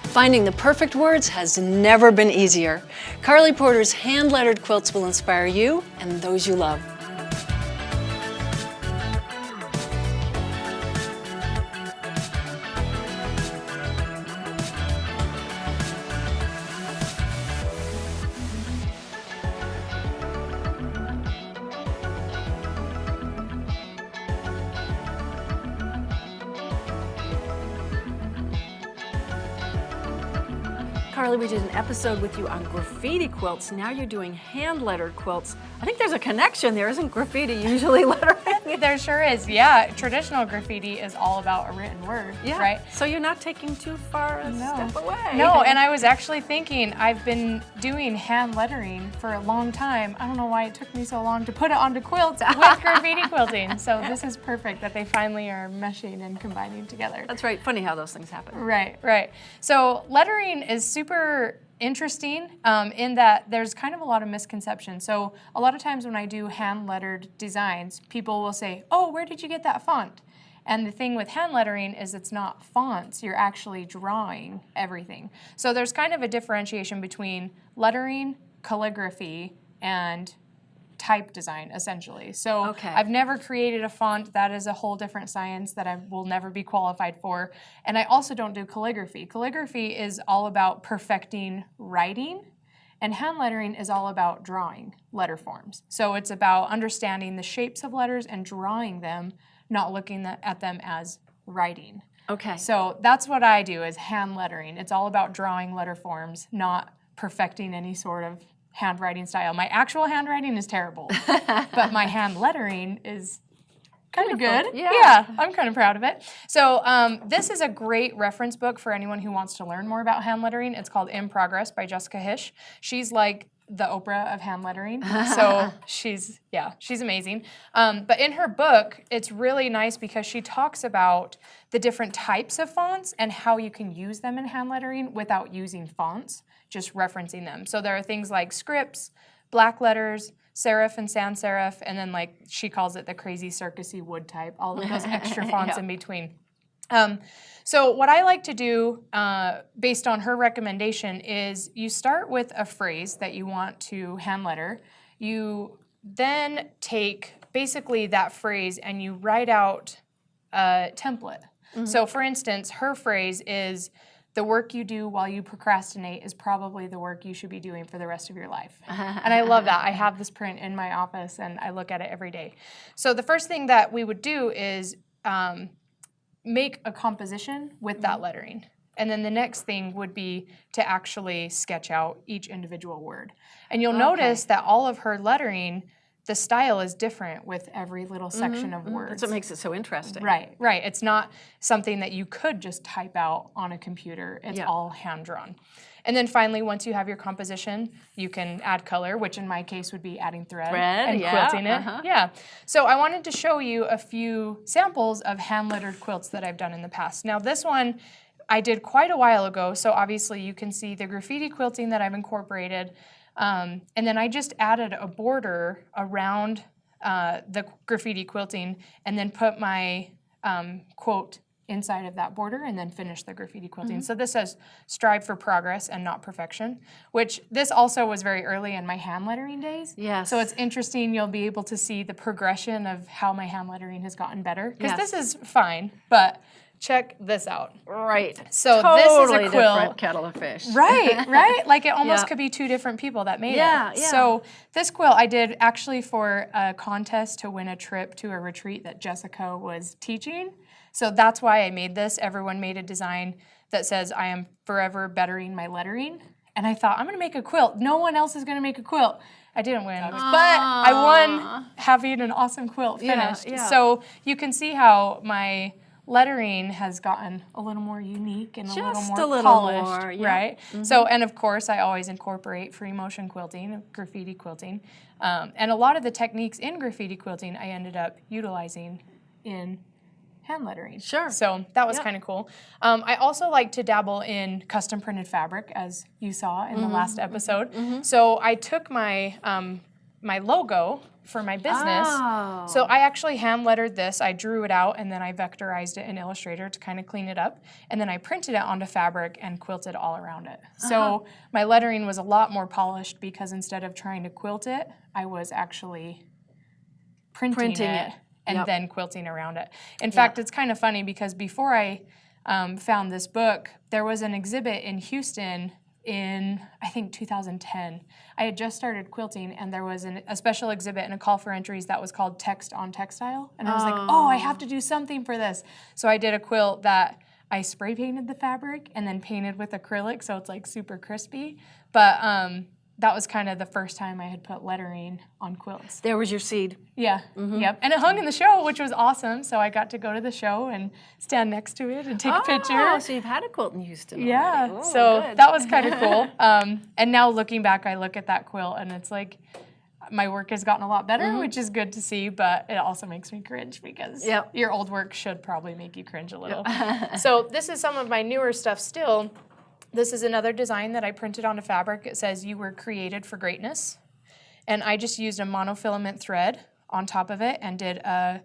Finding the perfect words has never been easier. Karlee Porter's hand-lettered quilts will inspire you and those you love. Karlee, we did an episode with you on graffiti quilts. Now you're doing hand-lettered quilts. I think there's a connection there. Isn't graffiti usually lettering? There sure is, yeah. Traditional graffiti is all about a written word, right? So you're not taking too far a step away. No, and I was actually thinking, I've been doing hand lettering for a long time. I don't know why it took me so long to put it onto quilts with graffiti quilting. So this is perfect that they finally are meshing and combining together. That's right. Funny how those things happen. Right, right. So lettering is super interesting in that there's kind of a lot of misconceptions. So a lot of times when I do hand lettered designs, people will say, oh, where did you get that font? And the thing with hand lettering is it's not fonts, you're actually drawing everything. So there's kind of a differentiation between lettering, calligraphy, and type design, essentially. So I've never created a font. That is a whole different science that I will never be qualified for. And I also don't do calligraphy. Calligraphy is all about perfecting writing, and hand lettering is all about drawing letter forms. So it's about understanding the shapes of letters and drawing them, not looking at them as writing. Okay. So that's what I do, is hand lettering. It's all about drawing letter forms, not perfecting any sort of handwriting style. My actual handwriting is terrible, but my hand lettering is kind of good. Yeah, I'm kind of proud of it. So this is a great reference book for anyone who wants to learn more about hand lettering. It's called In Progress by Jessica Hish. She's like the Oprah of hand lettering. So she's amazing. But in her book, it's really nice because she talks about the different types of fonts and how you can use them in hand lettering without using fonts, just referencing them. So there are things like scripts, black letters, serif and sans serif, and then like she calls it the crazy circusy wood type, all of those extra fonts in between. So what I like to do, based on her recommendation, is you start with a phrase that you want to hand letter. You then take basically that phrase and you write out a template. So for instance, her phrase is, the work you do while you procrastinate is probably the work you should be doing for the rest of your life. And I love that. I have this print in my office and I look at it every day. So the first thing that we would do is make a composition with that lettering. And then the next thing would be to actually sketch out each individual word. And you'll notice that all of her lettering, the style is different with every little section of words. That's what makes it so interesting. Right, right. It's not something that you could just type out on a computer. It's all hand-drawn. And then finally, once you have your composition, you can add color, which in my case would be adding thread and quilting it. Yeah. So I wanted to show you a few samples of hand-lettered quilts that I've done in the past. Now this one I did quite a while ago, so obviously you can see the graffiti quilting that I've incorporated. And then I just added a border around the graffiti quilting and then put my quote inside of that border and then finish the graffiti quilting. So this says, strive for progress and not perfection, which this also was very early in my hand lettering days. Yes. So it's interesting, you'll be able to see the progression of how my hand lettering has gotten better. Because this is fine, but check this out. Right. So totally this is a quilt. Different kettle of fish. Right, right. Like it almost could be two different people that made it. Yeah. So this quilt I did actually for a contest to win a trip to a retreat that Jessica was teaching. So that's why I made this. Everyone made a design that says, I am forever bettering my lettering. And I thought, I'm going to make a quilt. No one else is going to make a quilt. I didn't win, but I won having an awesome quilt finished. So you can see how my lettering has gotten a little more unique and a little more polished, right? So, and of course, I always incorporate free motion quilting, graffiti quilting, and a lot of the techniques in graffiti quilting I ended up utilizing in hand lettering. Sure. So that was kind of cool. I also like to dabble in custom printed fabric, as you saw in the last episode. So I took my my logo for my business. Oh. So I actually hand lettered this. I drew it out and then I vectorized it in Illustrator to kind of clean it up. And then I printed it onto fabric and quilted all around it. So my lettering was a lot more polished because instead of trying to quilt it, I was actually printing it. And then quilting around it. In fact, it's kind of funny because before I found this book, there was an exhibit in Houston in, I think, 2010. I had just started quilting, and there was a special exhibit and a call for entries that was called Text on Textile. And I was like, oh, I have to do something for this. So I did a quilt that I spray painted the fabric and then painted with acrylic, so it's like super crispy. But that was kind of the first time I had put lettering on quilts. There was your seed. Yeah, yep. And it hung in the show, which was awesome. So I got to go to the show and stand next to it and take a picture. Oh, so you've had a quilt in Houston Yeah, already. Oh, so good. that was kind of cool. And now looking back, I look at that quilt and it's like, my work has gotten a lot better, which is good to see, but it also makes me cringe because your old work should probably make you cringe a little. So this is some of my newer stuff still. This is another design that I printed onto fabric. It says, "You were created for greatness." And I just used a monofilament thread on top of it and did a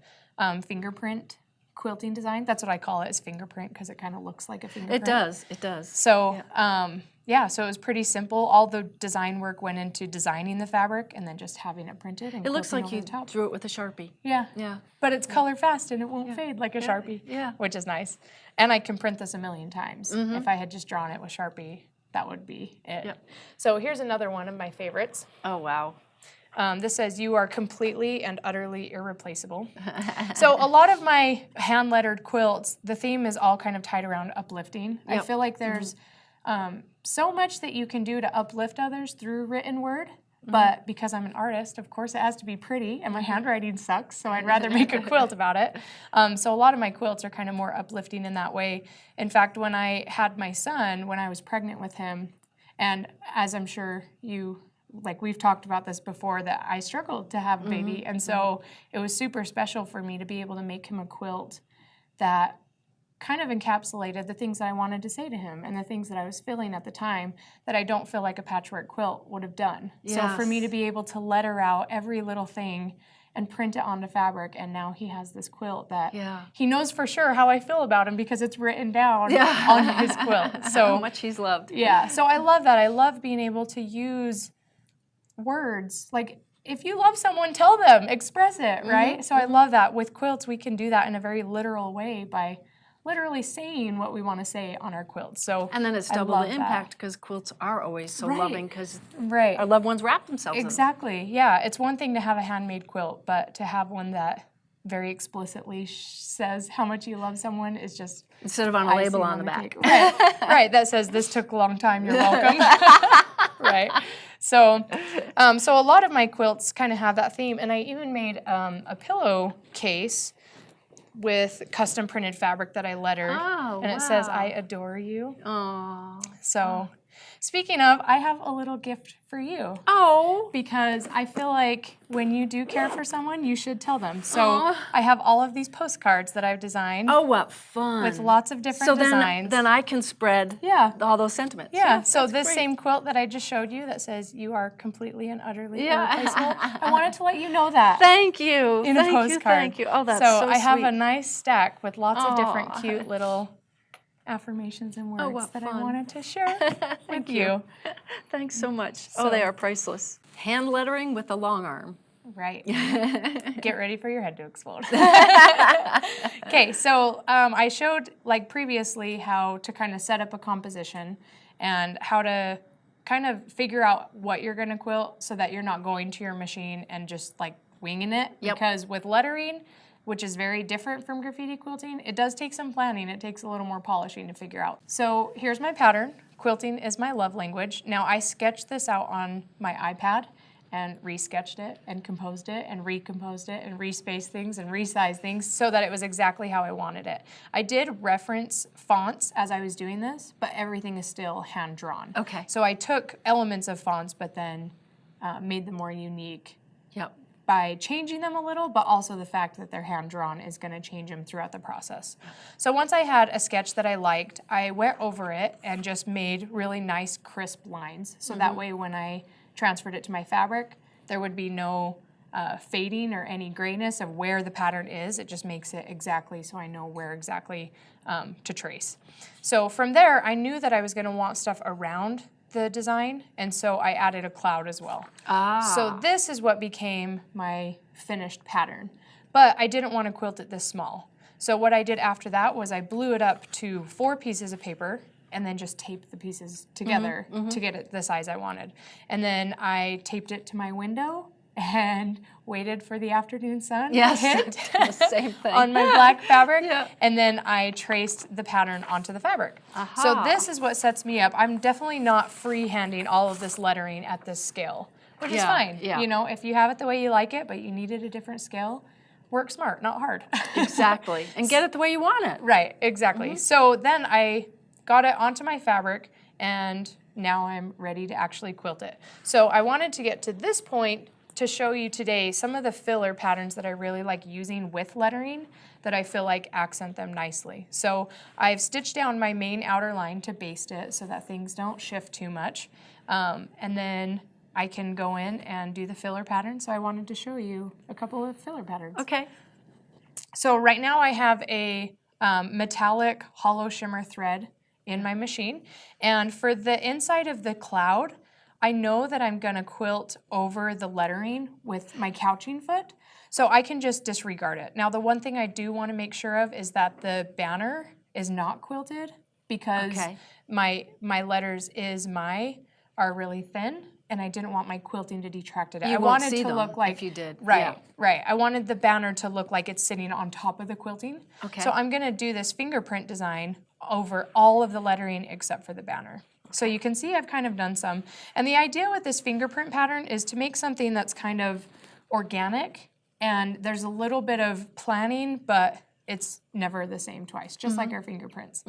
fingerprint quilting design. That's what I call it, is fingerprint, because it kind of looks like a fingerprint. It does, it does. So, so it was pretty simple. All the design work went into designing the fabric and then just having it printed and It looks quilting like over you the top. drew it with a Sharpie. Yeah. Yeah. But it's color fast and it won't fade like a Sharpie, which is nice. And I can print this a million times. If I had just drawn it with Sharpie, that would be it. Yep. So here's another one of my favorites. Oh, wow. This says, "You are completely and utterly irreplaceable." So a lot of my hand-lettered quilts, the theme is all kind of tied around uplifting. I feel like there's so much that you can do to uplift others through written word. But because I'm an artist, of course, it has to be pretty, and my handwriting sucks, so I'd rather make a quilt about it. So a lot of my quilts are kind of more uplifting in that way. In fact, when I had my son, when I was pregnant with him, and as I'm sure we've talked about this before, that I struggled to have a baby, and so it was super special for me to be able to make him a quilt that kind of encapsulated the things that I wanted to say to him and the things that I was feeling at the time that I don't feel like a patchwork quilt would have done. Yes. So for me to be able to letter out every little thing and print it onto fabric, and now he has this quilt that he knows for sure how I feel about him because it's written down on his quilt. So how much he's loved. Yeah, so I love that. I love being able to use words. Like, if you love someone, tell them, express it, right? So I love that. With quilts, we can do that in a very literal way by literally saying what we want to say on our quilts. So and then it's double the impact because quilts are always so loving because our loved ones wrap themselves in them. Exactly. Yeah, it's one thing to have a handmade quilt, but to have one that very explicitly says how much you love someone is just instead of on a label on the back. Right, that says, "This took a long time, you're welcome." Right. So so a lot of my quilts kind of have that theme, and I even made a pillowcase with custom printed fabric that I lettered, and it says, "I adore you." Oh. So, speaking of, I have a little gift for you. Oh. Because I feel like when you do care for someone, you should tell them. So I have all of these postcards that I've designed. Oh, what fun. With lots of different designs. Then I can spread all those sentiments. Yeah, so this same quilt that I just showed you that says, "You are completely and utterly irreplaceable," I wanted to let you know that. Thank you. In a postcard. Thank you. Oh, that's so sweet. So I have sweet. a nice stack with lots of different cute little affirmations and words that I wanted to share. Thank you. Thanks so much. They are priceless. Hand lettering with a long arm. Right. Get ready for your head to explode. Okay, so I showed previously how to kind of set up a composition and how to kind of figure out what you're going to quilt so that you're not going to your machine and just winging it. Because with lettering, which is very different from graffiti quilting, it does take some planning. It takes a little more polishing to figure out. So here's my pattern. Quilting is my love language. Now I sketched this out on my iPad and resketched it and composed it and recomposed it and respaced things and resized things so that it was exactly how I wanted it. I did reference fonts as I was doing this, but everything is still hand-drawn. Okay. So I took elements of fonts but then made them more unique. Yep. By changing them a little, but also the fact that they're hand-drawn is going to change them throughout the process. So once I had a sketch that I liked, I went over it and just made really nice, crisp lines. So that way when I transferred it to my fabric, there would be no fading or any grayness of where the pattern is. It just makes it exactly so I know where exactly to trace. So from there, I knew that I was going to want stuff around the design, and so I added a cloud as well. So this is what became my finished pattern. But I didn't want to quilt it this small. So what I did after that was I blew it up to 4 pieces of paper and then just taped the pieces together to get it the size I wanted. And then I taped it to my window and waited for the afternoon sun to hit the same thing. on my black fabric, and then I traced the pattern onto the fabric. So this is what sets me up. I'm definitely not freehanding all of this lettering at this scale, which is fine. You know, if you have it the way you like it, but you needed a different scale, work smart, not hard. Exactly, and get it the way you want it. Right, exactly. So then I got it onto my fabric, and now I'm ready to actually quilt it. So I wanted to get to this point to show you today some of the filler patterns that I really like using with lettering that I feel like accent them nicely. So I've stitched down my main outer line to baste it so that things don't shift too much. And then I can go in and do the filler pattern. So I wanted to show you a couple of filler patterns. Okay. So right now I have a metallic hollow shimmer thread in my machine. And for the inside of the cloud, I know that I'm going to quilt over the lettering with my couching foot, so I can just disregard it. Now, the one thing I do want to make sure of is that the banner is not quilted because my letters are really thin, and I didn't want my quilting to detract it. I wanted to look like if you did. Right. I wanted the banner to look like it's sitting on top of the quilting. Okay. So I'm going to do this fingerprint design over all of the lettering except for the banner. So you can see I've kind of done some. And the idea with this fingerprint pattern is to make something that's kind of organic, and there's a little bit of planning, but it's never the same twice, just like our fingerprints.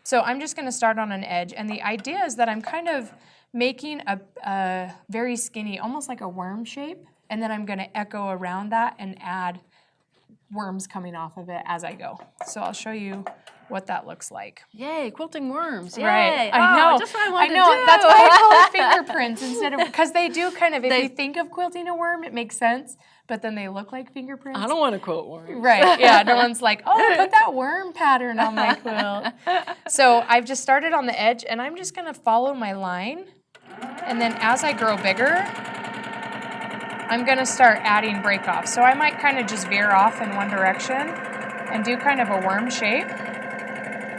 So I'm just going to start on an edge, and the idea is that I'm kind of making a very skinny, almost like a worm shape, and then I'm going to echo around that and add worms coming off of it as I go. So I'll show you what that looks like. Yay, quilting worms. Yay. Right. I know. Just what I wanted to do. That's why I call it fingerprints instead of, because they do kind of, if you think of quilting a worm, it makes sense, but then they look like fingerprints. I don't want to quilt worms. Right, yeah, no one's like, oh, put that worm pattern on my quilt. So I've just started on the edge, and I'm just going to follow my line, and then as I grow bigger, I'm going to start adding break-offs. So I might kind of just veer off in one direction and do kind of a worm shape,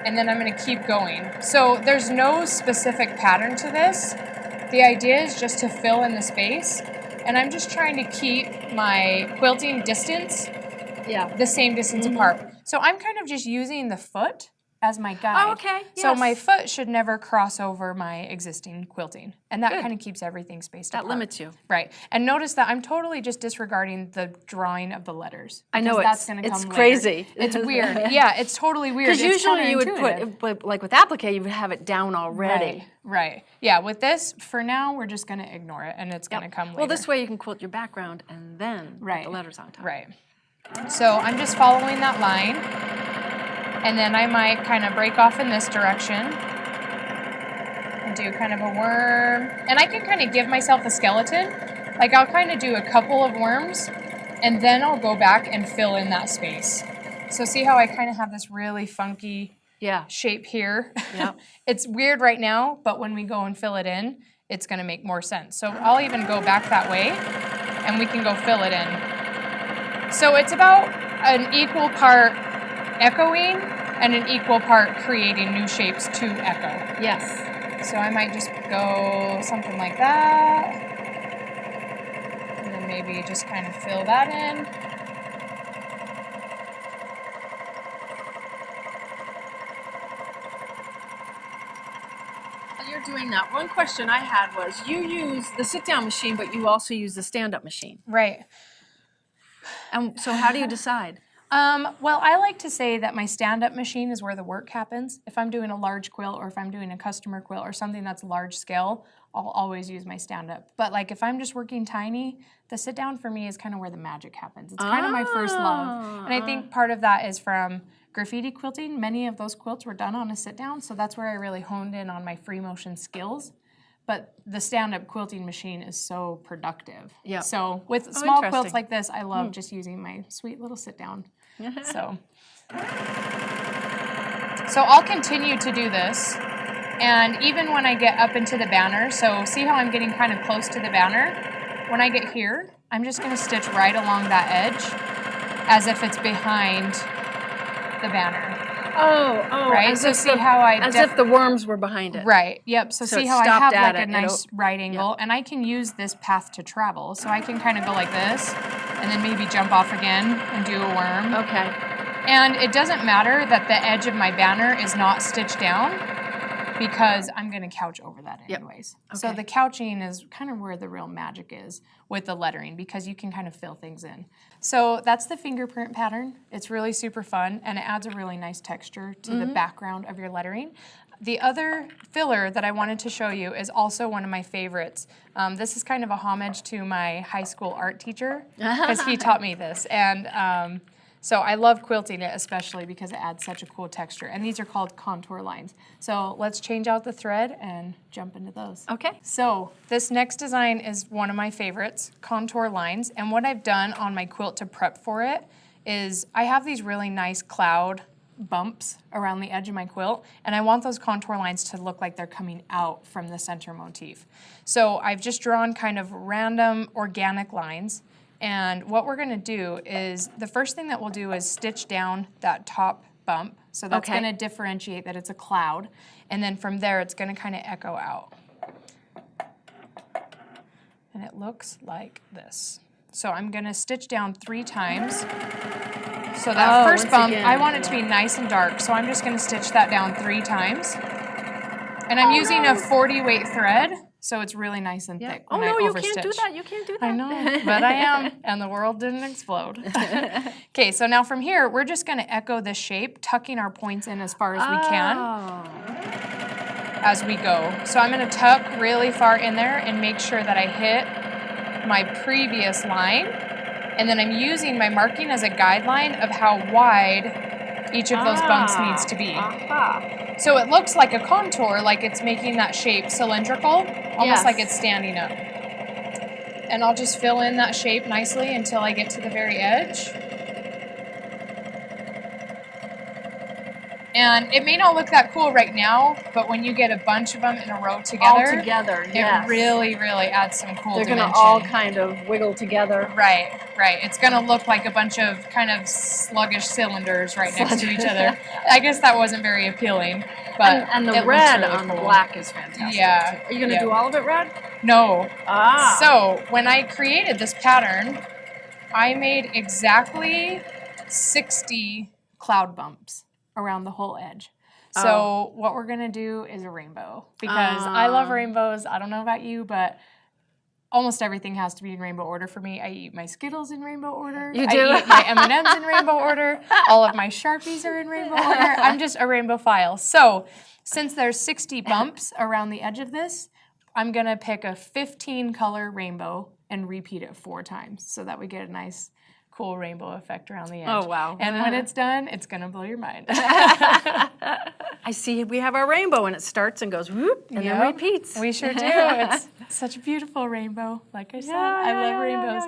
and then I'm going to keep going. So there's no specific pattern to this. The idea is just to fill in the space, and I'm just trying to keep my quilting distance the same distance apart. So I'm kind of just using the foot as my guide. Oh, okay. So my foot should never cross over my existing quilting, and that kind of keeps everything spaced apart. That limits you. Right. And notice that I'm totally just disregarding the drawing of the letters. I know that's going to come it's later. crazy. It's weird. Yeah, it's totally weird. Because usually you would put, like with applique, you would have it down already. Right. Yeah, with this, for now, we're just going to ignore it, and it's going to come later. Well, this way you can quilt your background and then put the letters on top. Right. So I'm just following that line. And then I might kind of break off in this direction and do kind of a worm. And I can kind of give myself a skeleton. Like I'll kind of do a couple of worms, and then I'll go back and fill in that space. So see how I kind of have this really funky shape here? Yeah. It's weird right now, but when we go and fill it in, it's going to make more sense. So I'll even go back that way, and we can go fill it in. So it's about an equal part echoing and an equal part creating new shapes to echo. Yes. So I might just go something like that. And then maybe just kind of fill that in. While you're doing that, one question I had was, you use the sit-down machine, but you also use the stand-up machine. Right. And so how do you decide? Well, I like to say that my stand-up machine is where the work happens. If I'm doing a large quilt or if I'm doing a customer quilt or something that's large scale, I'll always use my stand-up. But like if I'm just working tiny, the sit-down for me is kind of where the magic happens. It's kind of my first love. And I think part of that is from graffiti quilting. Many of those quilts were done on a sit-down, so that's where I really honed in on my free motion skills. but the stand-up quilting machine is so productive. Yeah. So with small interesting. quilts like this, I love just using my sweet little sit-down. So I'll continue to do this. And even when I get up into the banner, so see how I'm getting kind of close to the banner? When I get here, I'm just going to stitch right along that edge as if it's behind the banner. Oh, right? So see how I... As if the worms were behind it. Right, yep. So see it how I stopped have at like a it, nice right angle, and I can use this path to travel. So I can kind of go like this, and then maybe jump off again and do a worm. Okay. And it doesn't matter that the edge of my banner is not stitched down, because I'm going to couch over that anyways. Okay. So the couching is kind of where the real magic is with the lettering, because you can kind of fill things in. So that's the fingerprint pattern. It's really super fun, and it adds a really nice texture to the background of your lettering. The other filler that I wanted to show you is also one of my favorites. This is kind of a homage to my high school art teacher, because he taught me this. And so I love quilting it, especially because it adds such a cool texture. And these are called contour lines. So let's change out the thread and jump into those. Okay. So this next design is one of my favorites, contour lines. And what I've done on my quilt to prep for it is I have these really nice cloud bumps around the edge of my quilt, and I want those contour lines to look like they're coming out from the center motif. So I've just drawn kind of random organic lines. And what we're going to do is, the first thing that we'll do is stitch down that top bump. So that's going to differentiate that it's a cloud. And then from there, it's going to kind of echo out. And it looks like this. So I'm going to stitch down 3 times. So that first bump, I want it to be nice and dark. So I'm just going to stitch that down 3 times. And I'm using a 40 weight thread. So it's really nice and thick when I overstitch. You can't do that. You can't do that. I know, but I am, and the world didn't explode. Okay, so now from here, we're just going to echo this shape, tucking our points in as far as we can as we go. So I'm going to tuck really far in there and make sure that I hit my previous line, and then I'm using my marking as a guideline of how wide each of those bumps needs to be. So it looks like a contour, like it's making that shape cylindrical, almost like it's standing up. And I'll just fill in that shape nicely until I get to the very edge. And it may not look that cool right now, but when you get a bunch of them in a row together, it really, really adds some cool dimension. They're going to all kind of wiggle together. Right, right. It's going to look like a bunch of kind of sluggish cylinders right next to each other. I guess that wasn't very appealing, but and the red on the black is fantastic. Yeah. Are you going to do all of it red? No. So when I created this pattern, I made exactly 60 cloud bumps around the whole edge. So what we're gonna do is a rainbow, because I love rainbows. I don't know about you, but almost everything has to be in rainbow order for me. I eat my Skittles in rainbow order. You do? I eat my M&Ms in rainbow order. All of my Sharpies are in rainbow order. I'm just a rainbow file. So since there's 60 bumps around the edge of this, I'm gonna pick a 15 color rainbow and repeat it 4 times so that we get a nice cool rainbow effect around the edge. Oh, wow. And when it's done, it's going to blow your mind. I see we have our rainbow, and it starts and goes whoop, and then repeats. We sure do. It's such a beautiful rainbow. Like I said, I love rainbows.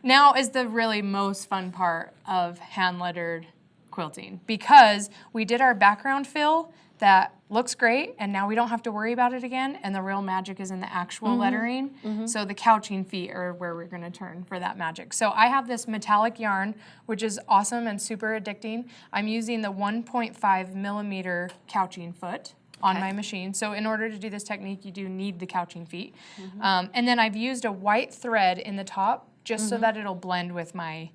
Now is the really most fun part of hand-lettered quilting, because we did our background fill that looks great, and now we don't have to worry about it again, and the real magic is in the actual lettering. So the couching feet are where we're going to turn for that magic. So I have this metallic yarn, which is awesome and super addicting. I'm using the 1.5 millimeter couching foot on my machine. So in order to do this technique, you do need the couching feet. And then I've used a white thread in the top just so that it'll blend with my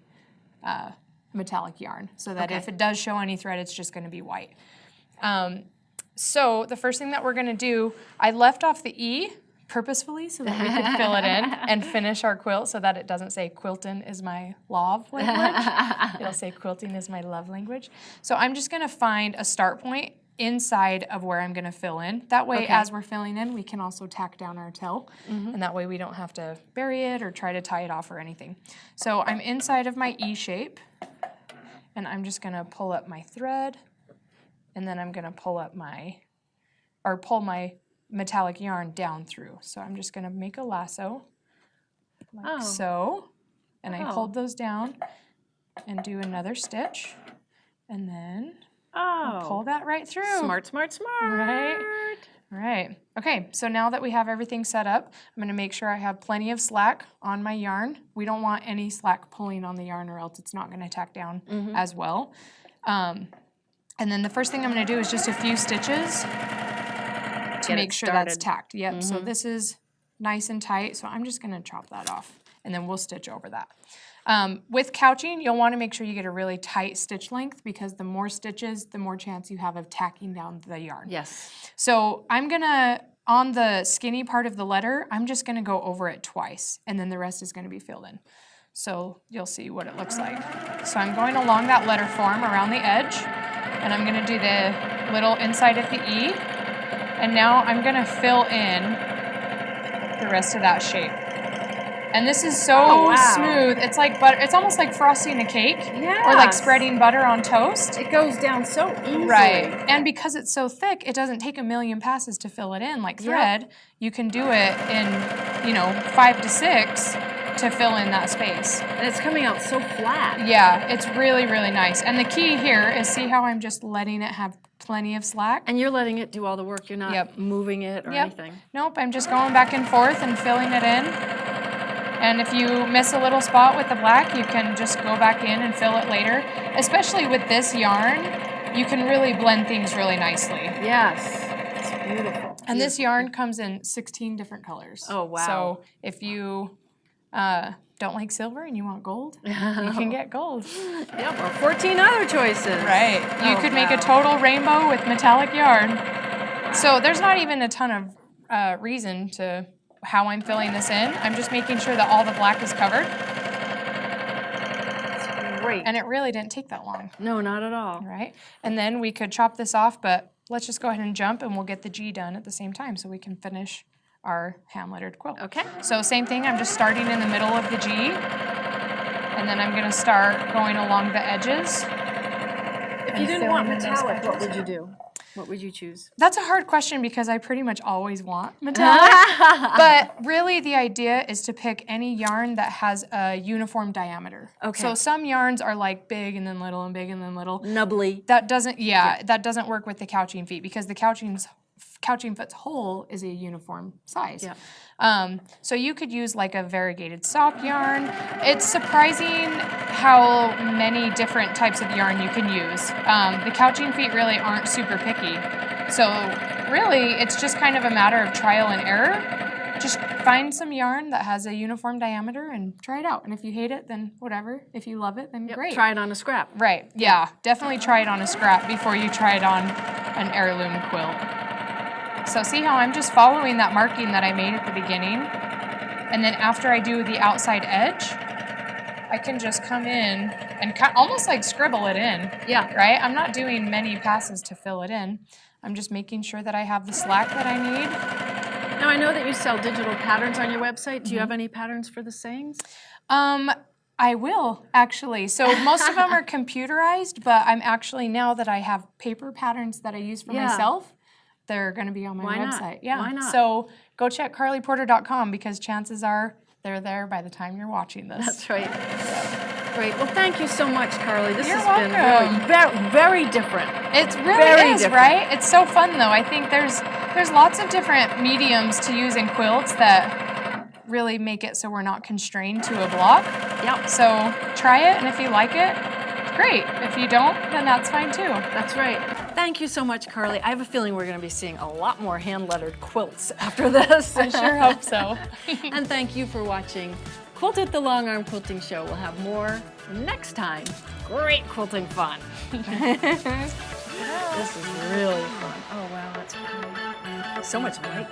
metallic yarn, so that if it does show any thread, it's just going to be white. So the first thing that we're going to do, I left off the E purposefully so that we could fill it in and finish our quilt so that it doesn't say quiltin' is my love language. It'll say quilting is my love language. So I'm just going to find a start point inside of where I'm going to fill in. That way, as we're filling in, we can also tack down our tail, and that way we don't have to bury it or try to tie it off or anything. So I'm inside of my E shape, and I'm just going to pull up my thread, and then I'm going to pull my metallic yarn down through. So I'm just gonna make a lasso like so, and I hold those down and do another stitch, and then I'll pull that right through. Smart, smart, smart. Right. Right. Okay, so now that we have everything set up, I'm going to make sure I have plenty of slack on my yarn. We don't want any slack pulling on the yarn or else it's not going to tack down as well. And then the first thing I'm going to do is just a few stitches to make sure that's tacked. Yep, so this is nice and tight, so I'm just going to chop that off, and then we'll stitch over that. With couching, you'll want to make sure you get a really tight stitch length because the more stitches, the more chance you have of tacking down the yarn. Yes. So I'm gonna, on the skinny part of the letter, I'm just gonna go over it twice, and then the rest is gonna be filled in. So you'll see what it looks like. So I'm going along that letter form around the edge, and I'm gonna do the little inside of the E, and now I'm gonna fill in the rest of that shape. And this is so smooth. It's like butter. It's almost like frosting a cake, or like spreading butter on toast. It goes down so easily. Right. And because it's so thick, it doesn't take a million passes to fill it in like thread. You can do it in, 5 to 6 to fill in that space. And it's coming out so flat. Yeah, it's really, really nice. And the key here is see how I'm just letting it have plenty of slack? And you're letting it do all the work. You're not moving it or anything. Nope, I'm just going back and forth and filling it in. And if you miss a little spot with the black, you can just go back in and fill it later. Especially with this yarn, you can really blend things really nicely. Yes, it's beautiful. And this yarn comes in 16 different colors. Oh, wow. So if you don't like silver and you want gold, you can get gold. Yep, or 14 other choices. Right. You could make a total rainbow with metallic yarn. So there's not even a ton of reason to how I'm filling this in. I'm just making sure that all the black is covered. That's great. And it really didn't take that long. No, not at all. Right? And then we could chop this off, but let's just go ahead and jump and we'll get the G done at the same time so we can finish our hand-lettered quilt. Okay. So same thing, I'm just starting in the middle of the G, and then I'm gonna start going along the edges. If you didn't want metallic, what would you do? What would you choose? That's a hard question because I pretty much always want metallic. But really the idea is to pick any yarn that has a uniform diameter. Okay. So some yarns are like big and then little and big and then little. Nubbly. That doesn't, that doesn't work with the couching feet because the couching foot's hole is a uniform size. Yeah. So you could use like a variegated sock yarn. It's surprising how many different types of yarn you can use. The couching feet really aren't super picky. So really, it's just kind of a matter of trial and error. Just find some yarn that has a uniform diameter and try it out. And if you hate it, then whatever. If you love it, then great. Try it on a scrap. Right, yeah. Definitely try it on a scrap before you try it on an heirloom quilt. So see how I'm just following that marking that I made at the beginning? And then after I do the outside edge, I can just come in and almost like scribble it in. Yeah. Right? I'm not doing many passes to fill it in. I'm just making sure that I have the slack that I need. Now I know that you sell digital patterns on your website. Do you have any patterns for the sayings? I will, actually. So most of them are computerized, but I'm actually, now that I have paper patterns that I use for myself, they're going to be on my website. Yeah. Why not? So go check KarleePorter.com because chances are they're there by the time you're watching this. That's right. Great. Well, thank you so much, Karlee. This You're has welcome. been very, very different. It really is, right? It's so fun, though. I think there's lots of different mediums to use in quilts that really make it so we're not constrained to a block. Yep. So try it, and if you like it, great. If you don't, then that's fine too. That's right. Thank you so much, Karlee. I have a feeling we're going to be seeing a lot more hand-lettered quilts after this. I sure hope so. And thank you for watching Quilt at the Longarm Quilting Show. We'll have more next time. Great quilting fun. This is really fun. Oh, wow, that's pretty. So much white.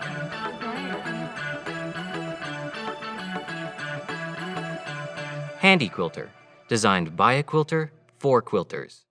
Handy Quilter, designed by a quilter for quilters.